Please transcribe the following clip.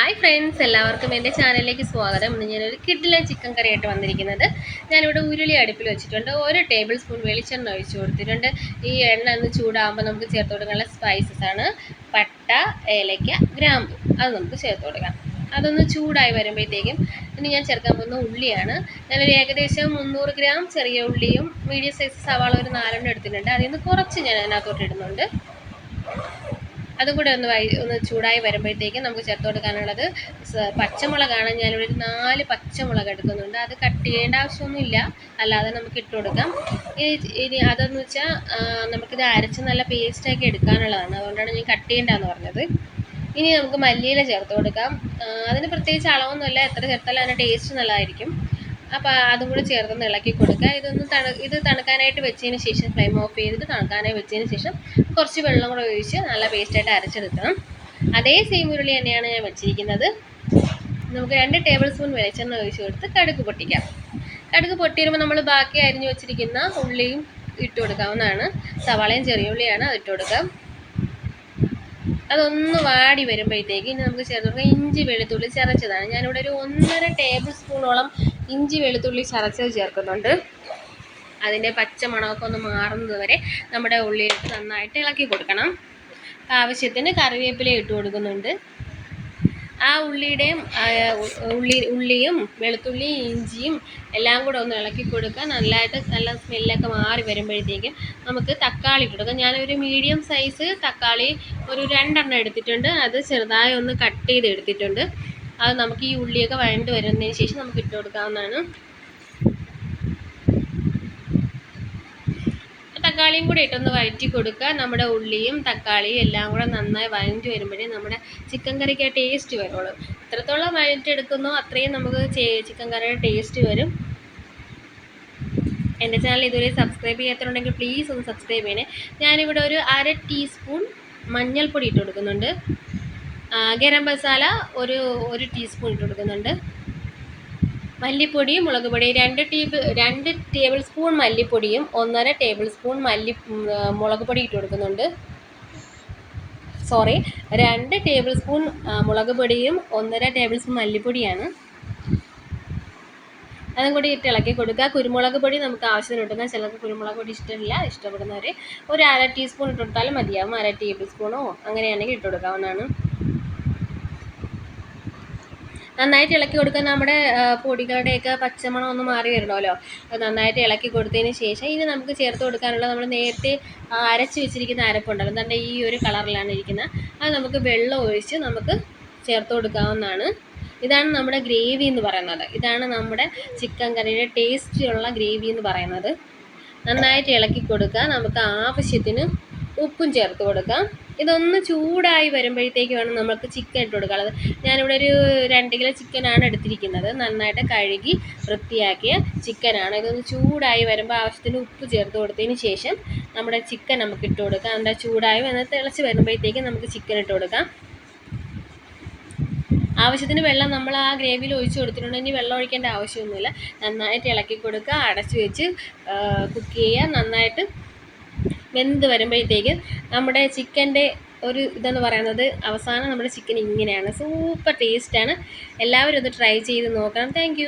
Hi friends, എല്ലാവർക്കും എൻ്റെ ചാനലിലേക്ക് സ്വാഗതം. ഇന്ന് ഞാനൊരു കിഡിലൻ ചിക്കൻ കറി ആയിട്ട് വന്നിരിക്കുന്നത്. ഞാനിവിടെ ഉരുളി അടുപ്പിൽ വെച്ചിട്ടുണ്ട്. 1 ടേബിൾ സ്പൂൺ വെളിച്ചെണ്ണ ഒഴിച്ച് കൊടുത്തിട്ടുണ്ട്. ഈ എണ്ണ ഒന്ന് ചൂടാകുമ്പോൾ നമുക്ക് ചേർത്ത് കൊടുക്കാനുള്ള സ്പൈസസ് ആണ് പട്ട, ഏലയ്ക്ക, ഗ്രാമ്പു. അത് നമുക്ക് ചേർത്ത് കൊടുക്കാം. അതൊന്ന് ചൂടായി വരുമ്പോഴത്തേക്കും ഇനി ഞാൻ ചേർക്കാൻ പോകുന്ന ഉള്ളിയാണ്. ഞാനൊരു ഏകദേശം 300 ഗ്രാം ചെറിയ ഉള്ളിയും മീഡിയം സൈസ് സവാള ഒരു 4 എടുത്തിട്ടുണ്ട്. അതിൽ നിന്ന് കുറച്ച് ഞാൻ അതിനകത്തോട്ട് ഇടുന്നുണ്ട്. അതും കൂടെ ഒന്ന് ചൂടായി വരുമ്പോഴത്തേക്കും നമുക്ക് ചേർത്ത് കൊടുക്കാനുള്ളത് പച്ചമുളകാണ്. ഞാനിവിടെ ഒരു 4 പച്ചമുളക് എടുക്കുന്നുണ്ട്. അത് കട്ട് ചെയ്യേണ്ട ആവശ്യമൊന്നുമില്ല, അല്ലാതെ നമുക്ക് ഇട്ട് കൊടുക്കാം. ഇനി അതെന്ന് വെച്ചാൽ നമുക്കിത് അരച്ച് നല്ല പേസ്റ്റാക്കി എടുക്കാനുള്ളതാണ്. അതുകൊണ്ടാണ് ഞാൻ കട്ട് ചെയ്യേണ്ടതെന്ന് പറഞ്ഞത്. ഇനി നമുക്ക് മല്ലിയില ചേർത്ത് കൊടുക്കാം. അതിന് പ്രത്യേകിച്ച് അളവൊന്നുമില്ല, എത്ര ചേർത്താലും അതിൻ്റെ ടേസ്റ്റ് നല്ലതായിരിക്കും. അപ്പോൾ അതും കൂടി ചേർത്തൊന്ന് ഇളക്കി കൊടുക്കുക. ഇത് തണുക്കാനായിട്ട് വെച്ചതിന് ശേഷം ഫ്ലെയിം ഓഫ് ചെയ്തിട്ട് തണുക്കാനായി വെച്ചതിന് ശേഷം കുറച്ച് വെള്ളം കൂടെ ഒഴിച്ച് നല്ല പേസ്റ്റായിട്ട് അരച്ചെടുക്കണം. അതേ സെയിം ഉരുളി തന്നെയാണ് ഞാൻ വെച്ചിരിക്കുന്നത്. നമുക്ക് 2 ടേബിൾ സ്പൂൺ വെളിച്ചെണ്ണ ഒഴിച്ച് കൊടുത്ത് കടുക് പൊട്ടിക്കാം. കടുക് പൊട്ടി വരുമ്പോൾ നമ്മൾ ബാക്കി അരിഞ്ഞു വെച്ചിരിക്കുന്ന ഉള്ളിയും ഇട്ട് കൊടുക്കാവുന്നതാണ്. സവാളയും ചെറിയ ഉള്ളിയാണ്, അത് ഇട്ട് കൊടുക്കാം. അതൊന്ന് വാടി വരുമ്പോഴത്തേക്ക് ഇനി നമുക്ക് ചേർത്ത് കൊടുക്കാം ഇഞ്ചി വെളുത്തുള്ളി ചതച്ചതാണ്. ഞാനിവിടെ ഒരു 1.5 ടേബിൾ സ്പൂണോളം ഇഞ്ചി വെളുത്തുള്ളി ചതച്ചത് ചേർക്കുന്നുണ്ട്. അതിൻ്റെ പച്ചമണമൊക്കെ ഒന്ന് മാറുന്നത് വരെ നമ്മുടെ ഉള്ളിയിട്ട് നന്നായിട്ട് ഇളക്കി കൊടുക്കണം. ആവശ്യത്തിന് കറിവേപ്പില ഇട്ട് കൊടുക്കുന്നുണ്ട്. ആ ഉള്ളിയും വെളുത്തുള്ളിയും ഇഞ്ചിയും എല്ലാം കൂടെ ഒന്ന് ഇളക്കി കൊടുക്കുക. നല്ല സ്മെല്ലൊക്കെ മാറി വരുമ്പോഴത്തേക്കും നമുക്ക് തക്കാളി ഇട്ട് കൊടുക്കാം. ഞാനൊരു മീഡിയം സൈസ് തക്കാളി ഒരു 2 എണ്ണം എടുത്തിട്ടുണ്ട്. അത് ചെറുതായി ഒന്ന് കട്ട് ചെയ്ത് എടുത്തിട്ടുണ്ട്. അത് നമുക്ക് ഈ ഉള്ളിയൊക്കെ വഴണ്ട് വരുന്നതിന് ശേഷം നമുക്ക് ഇട്ട് കൊടുക്കാവുന്നതാണ്. തക്കാളിയും കൂടി ഇട്ടൊന്ന് വഴറ്റി കൊടുക്കുക. നമ്മുടെ ഉള്ളിയും തക്കാളിയും എല്ലാം കൂടെ നന്നായി വഴറ്റി വരുമ്പോഴേ നമ്മുടെ ചിക്കൻ കറിക്ക് ടേസ്റ്റ് വരുള്ളൂ. എത്രത്തോളം വഴറ്റിയെടുക്കുന്നോ അത്രയും നമുക്ക് ചിക്കൻ കറിയുടെ ടേസ്റ്റ് വരും. എൻ്റെ ചാനൽ ഇതുവരെ സബ്സ്ക്രൈബ് ചെയ്യാത്തതുണ്ടെങ്കിൽ പ്ലീസ് ഒന്ന് സബ്സ്ക്രൈബ് ചെയ്യണേ. ഞാനിവിടെ ഒരു 1/2 ടീസ്പൂൺ മഞ്ഞൾപ്പൊടി ഇട്ട് കൊടുക്കുന്നുണ്ട്. ഗരം മസാല ഒരു ടീസ്പൂൺ ഇട്ട് കൊടുക്കുന്നുണ്ട്. മല്ലിപ്പൊടി, മുളക് പൊടി 2 ടേബിൾ സ്പൂൺ മല്ലിപ്പൊടിയും 1.5 ടേബിൾ സ്പൂൺ മുളക് പൊടി ഇട്ട് കൊടുക്കുന്നുണ്ട്. 2 ടേബിൾ സ്പൂൺ മുളക് പൊടിയും 1.5 ടേബിൾ സ്പൂൺ മല്ലിപ്പൊടിയാണ്. അതും കൂടി ഇട്ട് ഇളക്കി കൊടുക്കുക. കുരുമുളക് പൊടി നമുക്ക് ആവശ്യത്തിന് ഇട്ടുക. ചിലർക്ക് കുരുമുളക് പൊടി ഇഷ്ടമില്ല, ഇഷ്ടപ്പെടുന്നവർ ഒരു 1/2 ടീസ്പൂൺ ഇട്ട് കൊടുത്താലും മതിയാവും. 1/2 ടേബിൾ സ്പൂണോ അങ്ങനെയാണെങ്കിൽ ഇട്ട് കൊടുക്കാവുന്നതാണ്. നന്നായിട്ട് ഇളക്കി കൊടുക്കാൻ നമ്മുടെ പൊടികളുടെയൊക്കെ പച്ചമണം ഒന്ന് മാറി വരണമല്ലോ. അത് നന്നായിട്ട് ഇളക്കി കൊടുത്തതിന് ശേഷം ഇനി നമുക്ക് ചേർത്ത് കൊടുക്കാനുള്ള നമ്മൾ നേരത്തെ അരച്ച് വെച്ചിരിക്കുന്ന അരപ്പുണ്ടല്ലോ, എന്താണ്ട് ഈ ഒരു കളറിലാണ് ഇരിക്കുന്നത്. അത് നമുക്ക് വെള്ളം ഒഴിച്ച് നമുക്ക് ചേർത്ത് കൊടുക്കാവുന്നതാണ്. ഇതാണ് നമ്മുടെ ഗ്രേവി എന്ന് പറയുന്നത്. ഇതാണ് നമ്മുടെ ചിക്കൻ കറിയുടെ ടേസ്റ്റിയുള്ള ഗ്രേവി എന്ന് പറയുന്നത്. നന്നായിട്ട് ഇളക്കി കൊടുക്കുക. നമുക്ക് ആവശ്യത്തിന് ഉപ്പും ചേർത്ത് കൊടുക്കാം. ഇതൊന്ന് ചൂടായി വരുമ്പോഴത്തേക്ക് വേണം നമുക്ക് ചിക്കൻ ഇട്ട് കൊടുക്കാനുള്ളത്. ഞാനിവിടെ ഒരു 2 കിലോ ചിക്കനാണ് എടുത്തിരിക്കുന്നത്. നന്നായിട്ട് കഴുകി വൃത്തിയാക്കിയ ചിക്കനാണ്. ഇതൊന്ന് ചൂടായി വരുമ്പോൾ ആവശ്യത്തിന് ഉപ്പ് ചേർത്ത് കൊടുത്തതിന് ശേഷം നമ്മുടെ ചിക്കൻ നമുക്ക് ഇട്ട് കൊടുക്കാം. എന്താ ചൂടായി വന്ന് തിളച്ച് വരുമ്പോഴത്തേക്ക് നമുക്ക് ചിക്കൻ ഇട്ട് കൊടുക്കാം. ആവശ്യത്തിന് വെള്ളം നമ്മൾ ആ ഗ്രേവിയിൽ ഒഴിച്ച് കൊടുത്തിട്ടുണ്ടെങ്കിൽ വെള്ളം ഒഴിക്കേണ്ട ആവശ്യമൊന്നുമില്ല. നന്നായിട്ട് ഇളക്കി കൊടുക്കുക. അടച്ച് വെച്ച് കുക്ക് ചെയ്യുക. നന്നായിട്ട് വെന്ത് വരുമ്പോഴത്തേക്ക് നമ്മുടെ ചിക്കൻ്റെ ഒരു ഇതെന്ന് പറയുന്നത് അവസാനം നമ്മുടെ ചിക്കൻ ഇങ്ങനെയാണ്. സൂപ്പർ ടേസ്റ്റാണ്. എല്ലാവരും ഒന്ന് ട്രൈ ചെയ്ത് നോക്കണം. താങ്ക്